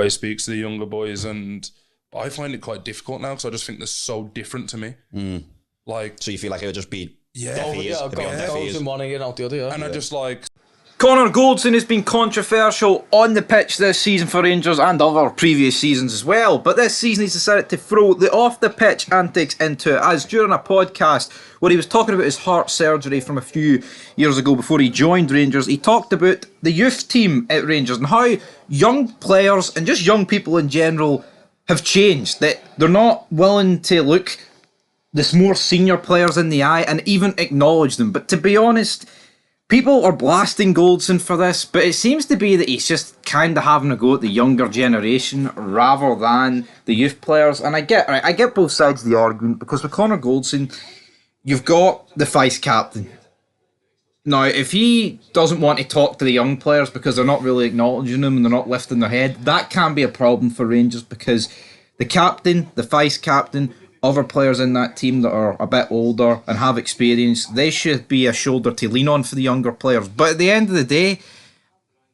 He speaks to the younger boys, and I find it quite difficult now because I just think they're so different to me. Like, so you feel like it would just be deaf I've ears, got Goldson one ear out the other, yeah. And I just like... Connor Goldson has been controversial on the pitch this season for Rangers and other previous seasons as well, but this season he's decided to throw the off-the-pitch antics into it, as during a podcast where he was talking about his heart surgery from a few years ago before he joined Rangers, he talked about the youth team at Rangers and how young players and just young people in general have changed, that they're not willing to look the more senior players in the eye and even acknowledge them. But to be honest, people are blasting Goldson for this, but it seems to be that he's just kind of having a go at the younger generation rather than the youth players. And I get both sides of the argument, because with Connor Goldson, you've got the vice captain. Now, if he doesn't want to talk to the young players because they're not really acknowledging them and they're not lifting their head, that can be a problem for Rangers, because the captain, the vice captain, other players in that team that are a bit older and have experience, they should be a shoulder to lean on for the younger players. But at the end of the day,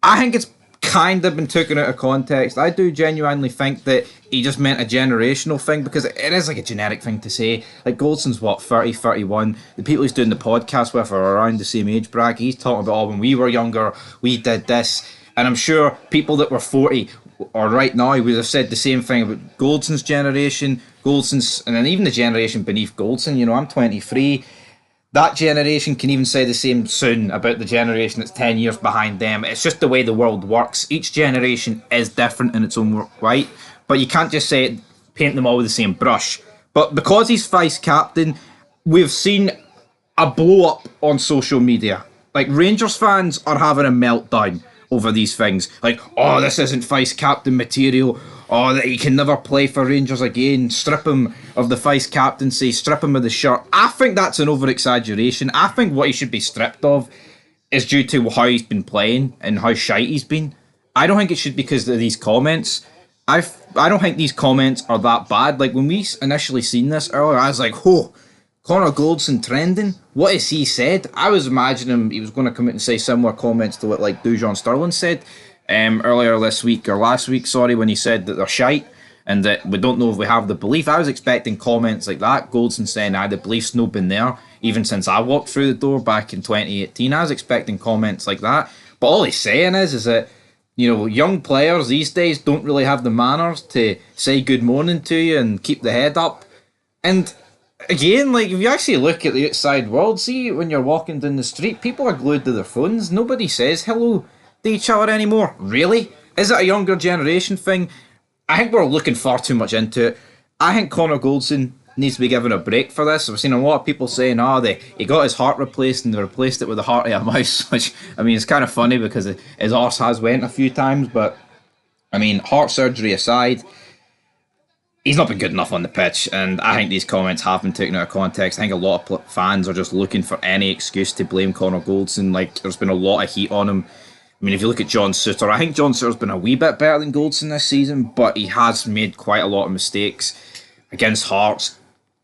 I think it's kind of been taken out of context. I do genuinely think that he just meant a generational thing, because it is like a generic thing to say. Like, Goldson's 30, 31. The people he's doing the podcast with are around the same age bracket. He's talking about, when we were younger, we did this. And I'm sure people that were 40 or right now would have said the same thing about Goldson's generation, and then even the generation beneath Goldson. I'm 23. That generation can even say the same soon about the generation that's 10 years behind them. It's just the way the world works. Each generation is different in its own right, but you can't just say it, paint them all with the same brush. But because he's vice captain, we've seen a blow up on social media. Like, Rangers fans are having a meltdown over these things. Like, oh, this isn't vice captain material. Oh, that he can never play for Rangers again. Strip him of the vice captaincy. Strip him of the shirt. I think that's an over-exaggeration. I think what he should be stripped of is due to how he's been playing and how shite he's been. I don't think it should be because of these comments. I don't think these comments are that bad. Like, when we initially seen this earlier, I was like, oh, Connor Goldson trending? What has he said? I was imagining he was going to come out and say similar comments to what, like, Dujon Sterling said earlier this week, or last week, sorry, when he said that they're shite and that we don't know if we have the belief. I was expecting comments like that. Goldson saying, the belief's not been there even since I walked through the door back in 2018. I was expecting comments like that. But all he's saying is that, young players these days don't really have the manners to say good morning to you and keep the head up. And again, like, if you actually look at the outside world, see, when you're walking down the street, people are glued to their phones. Nobody says hello to each other anymore. Really? Is it a younger generation thing? I think we're looking far too much into it. I think Connor Goldson needs to be given a break for this. I've seen a lot of people saying, he got his heart replaced and they replaced it with the heart of a mouse, which, it's kind of funny because his arse has went a few times, but, heart surgery aside, he's not been good enough on the pitch, and I think these comments have been taken out of context. I think a lot of fans are just looking for any excuse to blame Connor Goldson. Like, there's been a lot of heat on him. If you look at John Souttar, I think John Souttar's been a wee bit better than Goldson this season, but he has made quite a lot of mistakes against Hearts.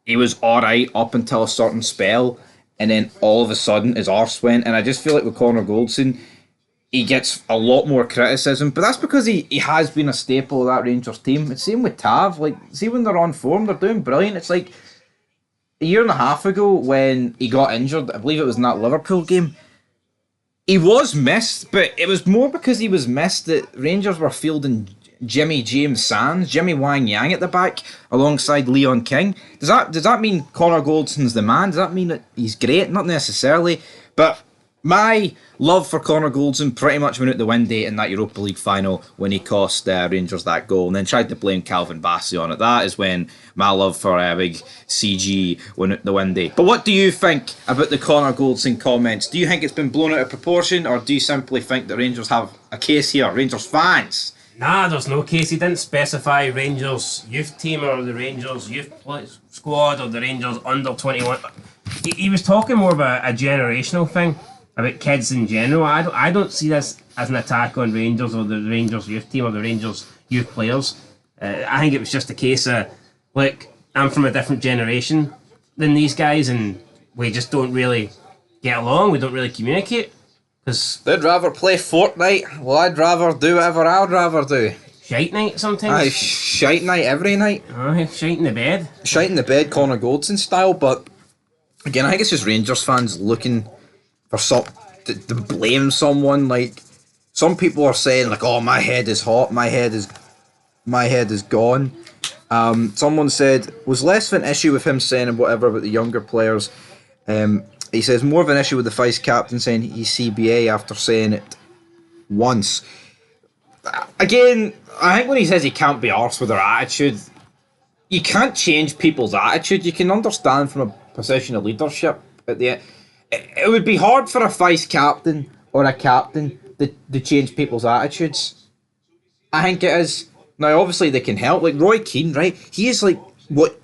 He was alright up until a certain spell, and then all of a sudden his arse went, and I just feel like with Connor Goldson, he gets a lot more criticism, but that's because he has been a staple of that Rangers team. It's same with Tav. Like, see, when they're on form, they're doing brilliant. It's like a year and a half ago when he got injured, I believe it was in that Liverpool game, he was missed, but it was more because he was missed that Rangers were fielding Jimmy James Sands, Jimmy Wang Yang at the back, alongside Leon King. Does that mean Connor Goldson's the man? Does that mean that he's great? Not necessarily, but my love for Connor Goldson pretty much went out the window in that Europa League final when he cost Rangers that goal, and then tried to blame Calvin Bassey on it. That is when my love for big CG went out the window. But what do you think about the Connor Goldson comments? Do you think it's been blown out of proportion, or do you simply think that Rangers have a case here, Rangers fans? Nah, there's no case. He didn't specify Rangers youth team or the Rangers youth squad or the Rangers under 21. He was talking more about a generational thing, about kids in general. I don't see this as an attack on Rangers or the Rangers youth team or the Rangers youth players. I think it was just a case of, look, I'm from a different generation than these guys and we just don't really get along, we don't really communicate. Cause they'd rather play Fortnite. Well, I'd rather do whatever I'd rather do. shite night Aye, sometimes. shite night every night. Aye, shite in the bed. Shite in the bed, Connor Goldson style. But again, I think it's just Rangers fans looking for to blame someone. Like, some people are saying, like, "Oh, my head is hot. My head is gone." Someone said, was less of an issue with him saying whatever about the younger players. He says more of an issue with the vice captain saying he's CBA after saying it once. Again, I think when he says he can't be arsed with their attitude, you can't change people's attitude. You can understand from a position of leadership at the end. It would be hard for a vice captain or a captain to change people's attitudes. I think it is. Now, obviously, they can help. Like Roy Keane, right? He is like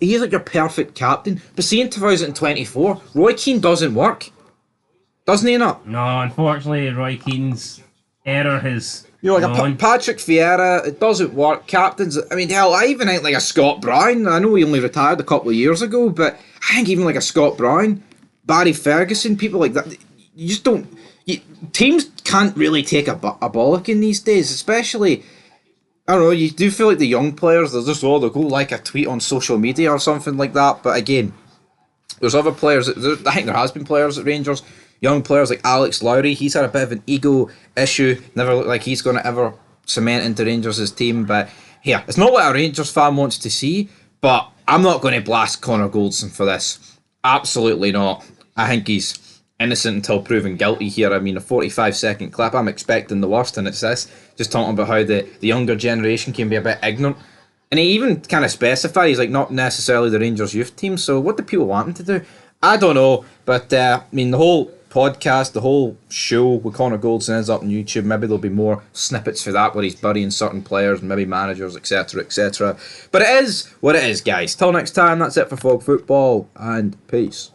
your perfect captain. But see, in 2024, Roy Keane doesn't work, doesn't he? Not. No, unfortunately, Roy Keane's error has. Like a Patrick Vieira, it doesn't work. Captains, I mean, hell, I even think like a Scott Brown. I know he only retired a couple of years ago, but I think even like a Scott Brown, Barry Ferguson, people like that, you just don't. Teams can't really take a bollocking these days, especially. I don't know, you do feel like the young players, they're just, they'll go like a tweet on social media or something like that. But again, there's other players, I think there has been players at Rangers, young players like Alex Lowry, he's had a bit of an ego issue, never looked like he's going to ever cement into Rangers' team. But yeah, it's not what a Rangers fan wants to see, but I'm not going to blast Connor Goldson for this. Absolutely not. I think he's innocent until proven guilty here. I mean, a 45-second clip, I'm expecting the worst, and it's this, just talking about how the younger generation can be a bit ignorant. And he even kind of specifies, like, not necessarily the Rangers youth team, so what do people want him to do? I don't know, but I mean, the whole podcast, the whole show with Connor Goldson is up on YouTube. Maybe there'll be more snippets for that where he's burying certain players and maybe managers, etc, etc. But it is what it is, guys. Till next time, that's it for Fog Football, and peace.